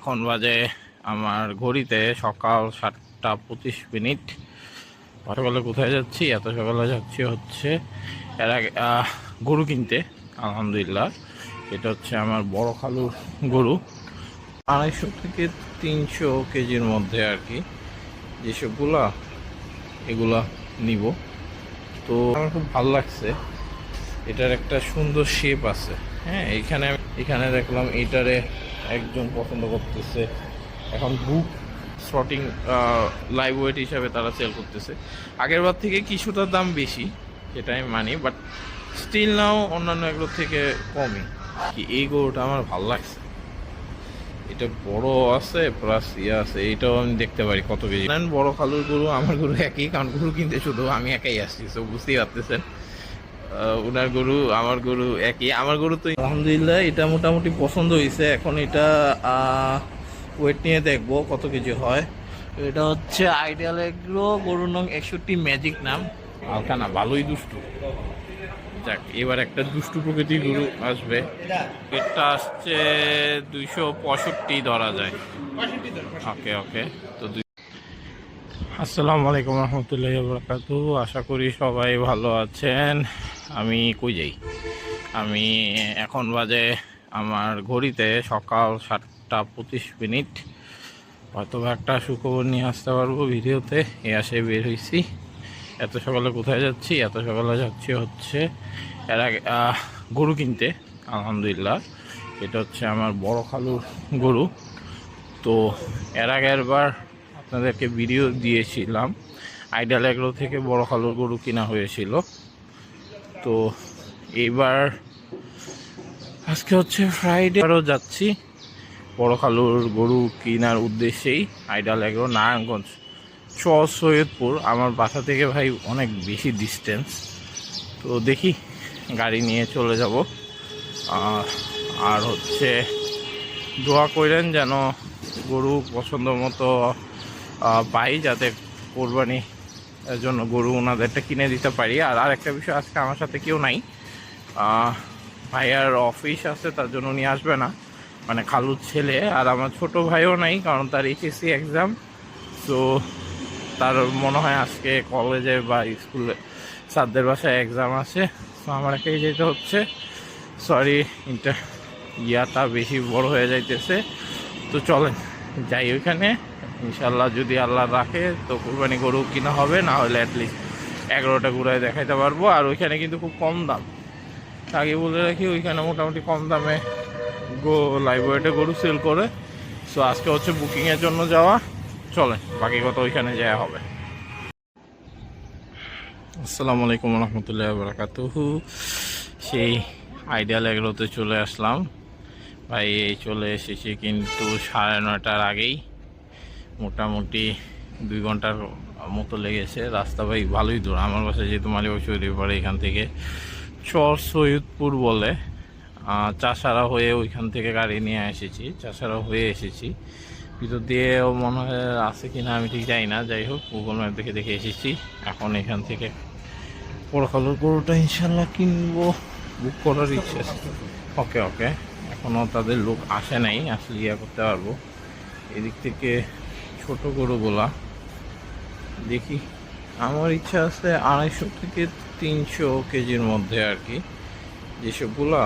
এখন বাজে আমার ঘড়িতে সকাল 7টা 25 মিনিট। সকালে কোথায় যাচ্ছি? এত সকালে যাচ্ছি হচ্ছে এর আগে গরু কিনতে। আলহামদুলিল্লাহ, এটা হচ্ছে আমার বড় খালুর গরু। 250 থেকে 300 কেজির মধ্যে আর কি, যেসবগুলা এগুলা নিব। তো আমার খুব ভালো লাগছে, এটার একটা সুন্দর শেপ আছে। হ্যাঁ, এখানে দেখলাম এটারে একজন পছন্দ করতেছে। এখন বুক শর্টিং লাইভ ওয়েট হিসাবে তারা সেল করতেছে। আগের বার থেকে কিছুটা দাম বেশি, সেটা আমি মানি, বাট স্টিল নাও অন্যান্য এগুলোর থেকে কমই। কি এই গরুটা আমার ভালো লাগছে, এটা বড় আছে প্লাস আছে, এটাও আমি দেখতে পারি কত কেজি। বড় খালুর গরু আমার গরু একই, কারণ গরু কিনতে শুধু আমি একাই আসছি, তো বুঝতেই পারতেছেন। ওনার গরু আমার গরু একই। আমার গরু তো আলহামদুলিল্লাহ এটা মোটামুটি পছন্দ হয়েছে। এখন এটা ওয়েট নিয়ে দেখবো কত কেজি হয়। এটা হচ্ছে আইডিয়াল এগ্রো, গরুর নং 61, ম্যাজিক নাম। হালকা না, ভালোই দুষ্টু। যাক, এবার একটা দুষ্টু প্রকৃতির গরু আসবে। এটা আসছে 265 ধরা যায়। ওকে ওকে। তো আসসালামু আলাইকুম রহমতুল্লাহি ওয়া বারাকাতুহু। আশা করি সবাই ভালো আছেন। আমি কই যাই? আমি এখন বাজে আমার ঘড়িতে সকাল 7টা 25 মিনিট। হয়তো একটা সুখবর নিয়ে আসতে পারবো ভিডিওতে। এ আসে বের হয়েছি। এত সকালে কোথায় যাচ্ছি? এত সকালে যাচ্ছি হচ্ছে এর আগে গরু কিনতে। আলহামদুলিল্লাহ, এটা হচ্ছে আমার বড় খালুর গরু। তো এর আগের বার আপনাদেরকে ভিডিও দিয়েছিলাম, আইডিয়াল এগ্রো থেকে বড় খালুর গরু কিনা হয়েছিল। তো এইবার আজকে হচ্ছে ফ্রাইডে, আরও যাচ্ছি বড় খালুর গরু কেনার উদ্দেশ্যেই। Ideal agro, Narayanganj, Saidpur. আমার বাসা থেকে ভাই অনেক বেশি ডিস্টেন্স। তো দেখি, গাড়ি নিয়ে চলে যাব। আর হচ্ছে দোয়া করেন যেন গরু পছন্দ মতো পাই, যাতে কোরবানি এর জন্য গরু ওনাদেরটা কিনে দিতে পারি। আর আরেকটা বিষয়, আজকে আমার সাথে কেউ নাই। ভাইয়ার অফিস আছে, তার জন্য উনি আসবে না, মানে খালুর ছেলে। আর আমার ছোট ভাইও নাই, কারণ তার এইচএসসি এক্সাম। তো তার মনে হয় আজকে কলেজে বা স্কুলে স্যারদের বাসায় এক্সাম আছে। তো আমার একাই যেতে হচ্ছে। সরি, ইয়াটা বেশি বড় হয়ে যাইতেছে। তো চলেন যাই ওইখানে। ইনশাল্লাহ যদি আল্লাহ রাখে তো কুরবানি গরু কিনা হবে, না হলে অ্যাটলিস্ট 11টা ঘুরায় দেখাইতে পারবো। আর ওইখানে কিন্তু খুব কম দাম, আগে বলে রাখি, ওইখানে মোটামুটি কম দামে লাইভ ওয়েটে গরু সেল করে। সো আজকে হচ্ছে বুকিংয়ের জন্য যাওয়া। চলেন বাকি কথা ওইখানে যাওয়া হবে। আসসালামু আলাইকুম রহমতুল্লাহ বারাকাতুহু। সেই আইডিয়াল এগ্রোতে চলে আসলাম ভাই। এই চলে এসেছি কিন্তু 9:30টার আগেই। মোটামুটি 2 ঘন্টার মতো লেগেছে। রাস্তা ভাই ভালোই দূর। আমার বাসায় যেহেতু মালিবাগ পড়ে, এখান থেকে সৈয়দপুর বলে চাষারা হয়ে ওইখান থেকে গাড়ি নিয়ে এসেছি। চাষারা হয়ে এসেছি, ভিতর দিয়েও মনে হয় আছে কিনা আমি ঠিক জানি না। যাই হোক, গুগল ম্যাপ দেখে দেখে এসেছি। এখন এখান থেকে বড় খালুর গরুটা ইনশাল্লাহ কিনবো, বুক করার ইচ্ছে আছে। ওকে ওকে, এখনও তাদের লোক আসে নাই, আসলে ইয়া করতে পারবো। এদিক থেকে ছোট গরুগুলা দেখি। আমার ইচ্ছা আছে 250 থেকে 300 কেজির মধ্যে আর কি, যেসবগুলা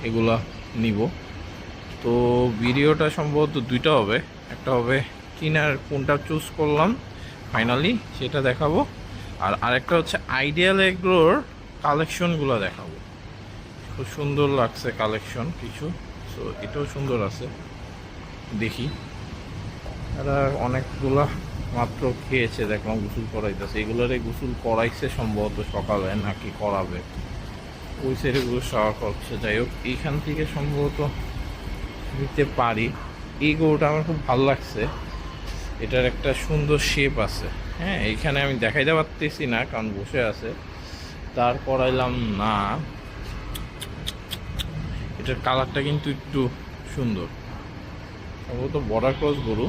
এগুলা নিব। তো ভিডিওটা সম্ভবত 2টা হবে। একটা হবে কিনার কোনটা চুজ করলাম ফাইনালি, সেটা দেখাবো। আর আরেকটা হচ্ছে আইডিয়াল এগ্রোর কালেকশনগুলো দেখাবো। খুব সুন্দর লাগছে কালেকশন কিছু। সো এটাও সুন্দর আছে, দেখি। এরা অনেকগুলা মাত্র খেয়েছে, দেখলাম গোসল করাইতেছে। এগুলোরে গোসল করাইছে সম্ভবত সকালে, নাকি করাবে, ওই সাইডে গুলো সাওয়া করছে। যাই হোক, এইখান থেকে সম্ভবত নিতে পারি। এই গরুটা আমার খুব ভালো লাগছে, এটার একটা সুন্দর শেপ আছে। হ্যাঁ, এইখানে আমি দেখাইতে পারতেছি না কারণ বসে আছে, তার করাইলাম না। এটার কালারটা কিন্তু একটু সুন্দর, সম্ভবত বর্ডার ক্রস গরু,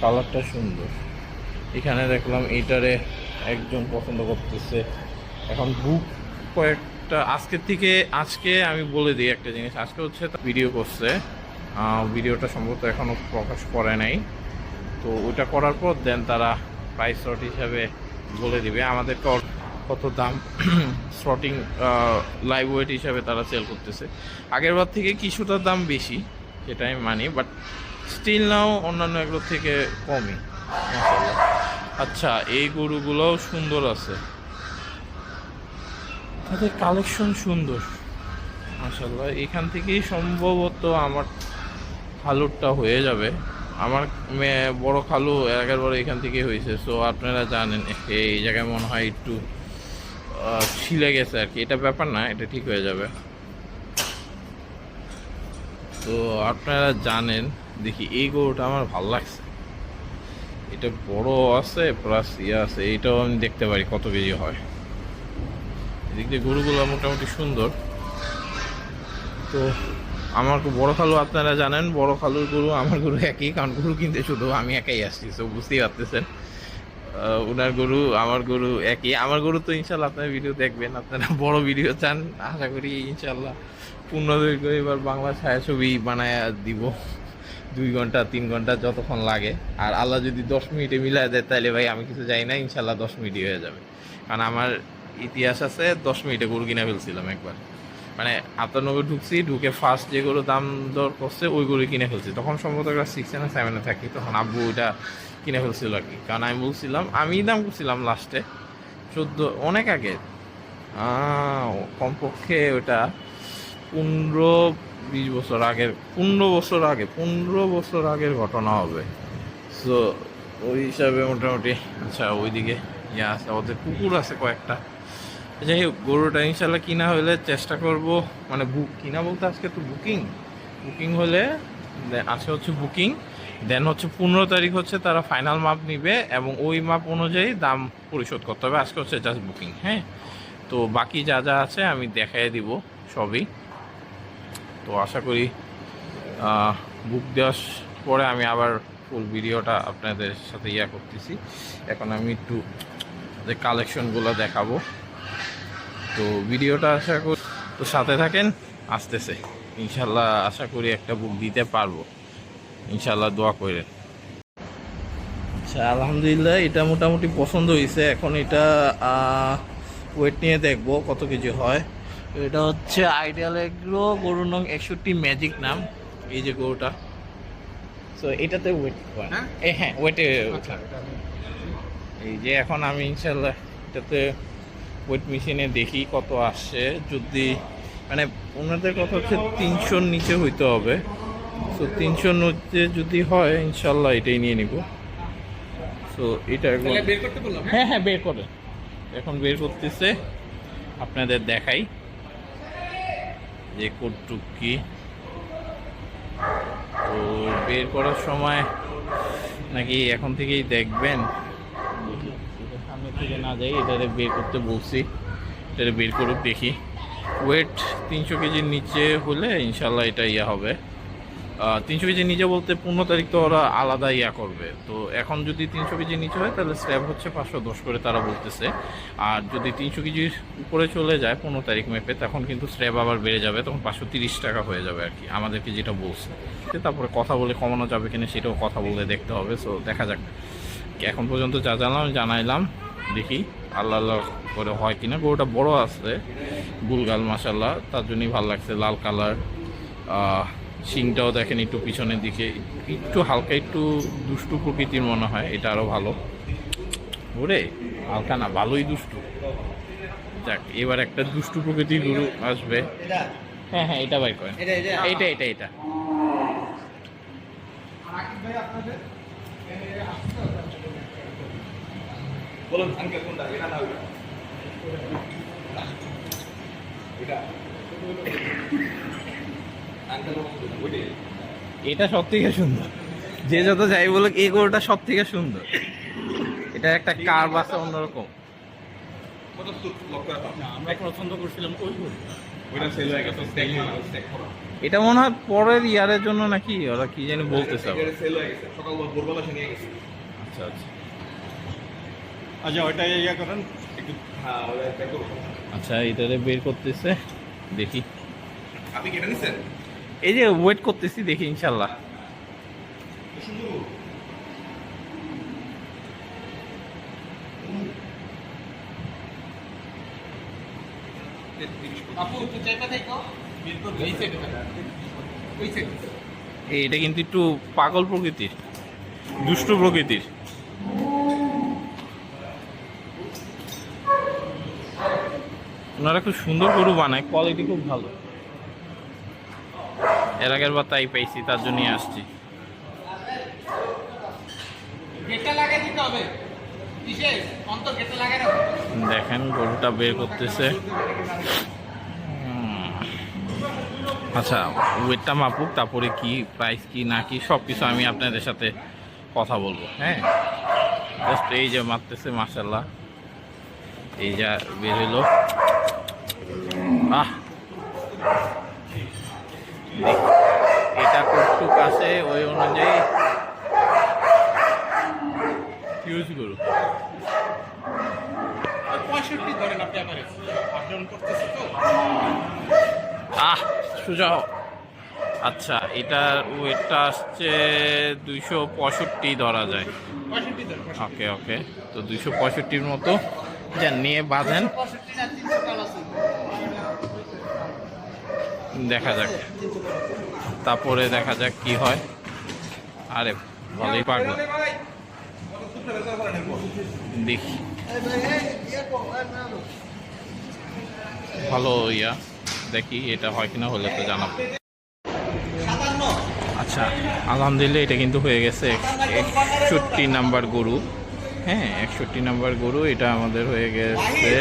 কালারটা সুন্দর। এখানে দেখলাম এইটারে একজন পছন্দ করতেছে। এখন বুক কয়েকটা আজকে আমি বলে দিই একটা জিনিস। আজকে হচ্ছে ভিডিও করছে ভিডিওটা সম্ভবত এখনও প্রকাশ করে নাই। তো ওইটা করার পর দেন তারা প্রাইস শর্ট হিসাবে বলে দিবে আমাদেরকে কত দাম শর্টিং লাইভ ওয়েট হিসাবে তারা সেল করতেছে। আগের বার থেকে কিছুটা দাম বেশি সেটা আমি মানি, বাট স্টিল নাও অন্যান্য এগুলোর থেকে কমই মাশাআল্লাহ। আচ্ছা, এই গরুগুলোও সুন্দর আছে, তাদের কালেকশন সুন্দর মাশাআল্লাহ। এখান থেকেই সম্ভবত আমার খালুরটা হয়ে যাবে। আমার বড় খালু একেবারে এখান থেকেই হয়েছে। সো আপনারা জানেন এই জায়গায় মনে হয় একটু ছিলে গেছে আর কি, এটা ব্যাপার না, এটা ঠিক হয়ে যাবে। তো আপনারা জানেন, দেখি এই গরুটা আমার ভালো লাগছে, এটা বড় আছে প্লাস ইয়ে আছে, এইটাও আমি দেখতে পারি কত কেজি হয়। এদিক দিয়ে গরুগুলো মোটামুটি সুন্দর। তো আমার বড় খালু আপনারা জানেন, বড় খালুর গরু আমার গরু একই, কারণ গরু কিনতে শুধু আমি একাই আসছি, তো বুঝতেই পারতেছেন। ওনার গরু আমার গরু একই। আমার গরু তো ইনশাল্লাহ আপনারা ভিডিও দেখবেন, আপনারা বড় ভিডিও চান আশা করি ইনশাল্লাহ পূর্ণদৈর্ঘ্য এবার বাংলা ছায়াছবি বানায় দিব, 2 ঘন্টা 3 ঘন্টা যতক্ষণ লাগে। আর আল্লাহ যদি 10 মিনিটে মিলাই দেয় তাহলে ভাই আমি কিছু যাই না, ইনশাল্লাহ 10 মিনিটই হয়ে যাবে। কারণ আমার ইতিহাস আছে 10 মিনিটে গরু কিনে ফেলছিলাম একবার, মানে 98 ঢুকছি, ঢুকে ফার্স্ট যে গরু দাম দর করছে ওই গরু কিনে ফেলছি। তখন সম্ভবত 6 না 7 থাকি, তখন আব্বু ওইটা কিনে ফেলছিল আর কি। কারণ আমি বলছিলাম, আমি দাম করছিলাম লাস্টে 14, অনেক আগে, কমপক্ষে ওটা 15-20 বছর আগের, 15 বছর আগের ঘটনা হবে। সো ওই হিসাবে মোটামুটি। আচ্ছা, ওইদিকে ইয়ে আছে, ওদের কুকুর আছে কয়েকটা। যাই হোক, গরুটা ইনশাল্লাহ কিনা হলে চেষ্টা করব, মানে কিনা বলতে আজকে তো বুকিং হলে, আজকে হচ্ছে বুকিং, দেন হচ্ছে 15 তারিখ হচ্ছে তারা ফাইনাল মাপ নিবে এবং ওই মাপ অনুযায়ী দাম পরিশোধ করতে হবে। আজকে হচ্ছে জাস্ট বুকিং, হ্যাঁ। তো বাকি যা যা আছে আমি দেখাই দিব সবই। তো আশা করি বুক দেওয়ার পরে আমি আবার ফুল ভিডিওটা আপনাদের সাথে করতেছি। এখন আমি একটু যে কালেকশনগুলো দেখাবো, তো ভিডিওটা আশা করি তো সাথে থাকেন, আসতেছে ইনশাল্লাহ। আশা করি একটা বুক দিতে পারবো ইনশাল্লাহ, দোয়া করেন। আচ্ছা, আলহামদুলিল্লাহ এটা মোটামুটি পছন্দ হয়েছে। এখন এটা ওয়েট নিয়ে দেখবো কত কেজি হয়। এটা হচ্ছে আইডিয়াল এগ্রো গরুর নং 61 ম্যাজিক নাম, এই যে গরুটা। সো এটাতে ওয়েট হ্যাঁ ওয়েটে এই যে এখন আমি ইনশাল্লাহ এটাতে ওয়েট মেশিনে দেখি কত আসছে। যদি মানে ওনাদের কথা হচ্ছে 300-র নিচে হইতে হবে। সো 300-র নিচে যদি হয় ইনশাল্লাহ এটাই নিয়ে নিব। সো এটা হ্যাঁ বের করে, এখন বের করতেছে, আপনাদের দেখাই যে কতটুক কি। তো বের করার সময় নাকি এখন থেকেই দেখবেন, সামনে থেকে না যাই, এটারে বের করতে বলছি, এটারে বের করুক দেখি। ওয়েট 300 কেজির নিচে হলে ইনশাল্লাহ এটা হবে। 300 কেজির নিচে বলতে 15 তারিখ তো ওরা আলাদা করবে। তো এখন যদি 300 কেজির নিচে হয় তাহলে স্ল্যাব হচ্ছে 510 করে তারা বলতেছে। আর যদি 300 কেজির উপরে চলে যায় 15 তারিখ মেপে, তখন কিন্তু স্ল্যাব আবার বেড়ে যাবে, তখন 530 টাকা হয়ে যাবে আর কি, আমাদেরকে যেটা বলছে। তারপরে কথা বলে কমানো যাবে কিনা সেটাও কথা বলে দেখতে হবে। সো দেখা যাক, এখন পর্যন্ত যা জানাইলাম, দেখি আল্লাহ করে হয় কিনা। গরুটা বড় আছে, গুলগাল মাশাল্লাহ, তার জন্যই ভালো লাগছে, লাল কালার। শিংটাও দেখেন একটু পিছনের দিকে, একটু হালকা একটু দুষ্টু প্রকৃতির মনে হয়, এটা আরও ভালো। ওরে হালকা না, ভালোই দুষ্টু। যাক, এবার একটা দুষ্টু প্রকৃতির গরু আসবে। হ্যাঁ এটা বাই করেন, এটা এটা সব থেকে সুন্দর, যে যত যাই বলো এই গরুটা সব থেকে সুন্দর। এটা একটা কার্ভ আছে অন্যরকম। আমরা পছন্দ করছিলাম ওই গরু, এটা মনে হয় পরের ইয়ারের জন্য নাকি, ওরা কি জানি বলতেছে। আচ্ছা আচ্ছা ওইটা করেন একটু। আচ্ছা এটারে বের করতেছে, দেখি। আপনি কেটে নিছেন? এই যে ওয়েট করতেছি, দেখি ইনশাল্লাহ। এটা কিন্তু একটু পাগল প্রকৃতির, দুষ্টু প্রকৃতির। ওনারা খুব সুন্দর গরু বানায়, কোয়ালিটি খুব ভালো। এর আগের বার তাই পাইছি, তার জন্যই আসছি। দেখেন গরুটা বের করতেছে। আচ্ছা, ওয়েটটা মাপুক, তারপরে কি প্রাইস কি না কি সব কিছু আমি আপনাদের সাথে কথা বলবো। হ্যাঁ, জাস্ট এই যে মাপতেছে, মাশাল্লাহ, এই যা বের হইলো। এটা কতটুক আছে ওই অনুযায়ী ইউজ করুন। 65 ধরেন আপনি এভারেজ আপডাউন করতেছে তো। সুজাও। আচ্ছা, এটার ওয়েটটা আসছে 265 ধরা যায়। ওকে ওকে, তো 265-র মতো যা নিয়ে বাঁধেন, দেখা যাক, তারপরে দেখা যাক কি হয়। আরে ভালোই পারবো, দেখি ভালো ইয়া, দেখি এটা হয় কিনা, হলে তো জানাবো। আচ্ছা, আলহামদুলিল্লাহ এটা কিন্তু হয়ে গেছে 61 নাম্বার গরু। হ্যাঁ, 61 নাম্বার গরু এটা আমাদের হয়ে গেছে।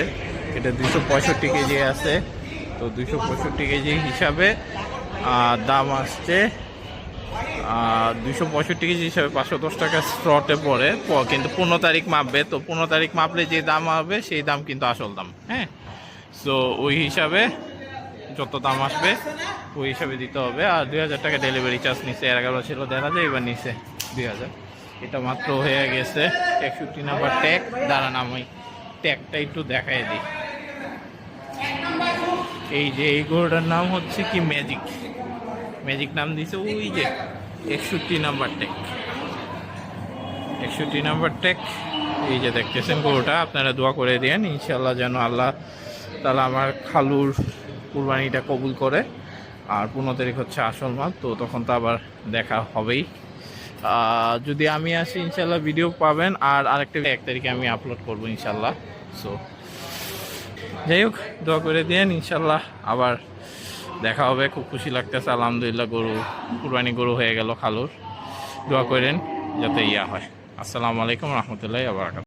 এটা 265 কেজি আছে। তো 265 কেজি হিসাবে দাম আসছে 265 কেজি হিসাবে 510 টাকা স্লটে পড়ে, কিন্তু 15 তারিখ মাপবে। তো 15 তারিখ মাপলে যে দাম হবে সেই দাম কিন্তু আসল দাম। হ্যাঁ, সো ওই হিসাবে যত দাম আসবে ওই হিসাবে দিতে হবে। আর 2000 টাকা ডেলিভারি চার্জ নিচ্ছে। এর আগে ছিল 1000, এবার নিচ্ছে 2000। এটা মাত্র হয়ে গেছে 61 নাম্বার ট্যাগ। দাঁড়ান আমি ট্যাগটা একটু দেখাই দিই। এই যে এই গরুটার নাম হচ্ছে কি ম্যাজিক, ম্যাজিক নাম দিয়েছে ওই যে 61 নাম্বার ট্যাগ, 61 নাম্বার ট্যাগ। এই যে দেখতেছেন গরুটা, আপনারা দোয়া করে দেন ইনশাল্লাহ যেন আল্লাহ তাআলা আমার খালুর কুরবানিটা কবুল করে। আর 15 তারিখ হচ্ছে আসল মাপ, তো তখন তো আবার দেখা হবেই। যদি আমি আসি ইনশাল্লাহ ভিডিও পাবেন। আর আরেকটা 1 তারিখে আমি আপলোড করবো ইনশাল্লাহ। সো যাই হোক, দোয়া করে দেন ইনশাল্লাহ আবার দেখা হবে। খুব খুশি লাগতেছে, আলহামদুলিল্লাহ গরু কুরবানি গরু হয়ে গেল খালুর। দোয়া করেন যাতে ইয়া হয়। আসসালামু আলাইকুম রহমতুল্লাহি ওয়া বারাকাতুহু।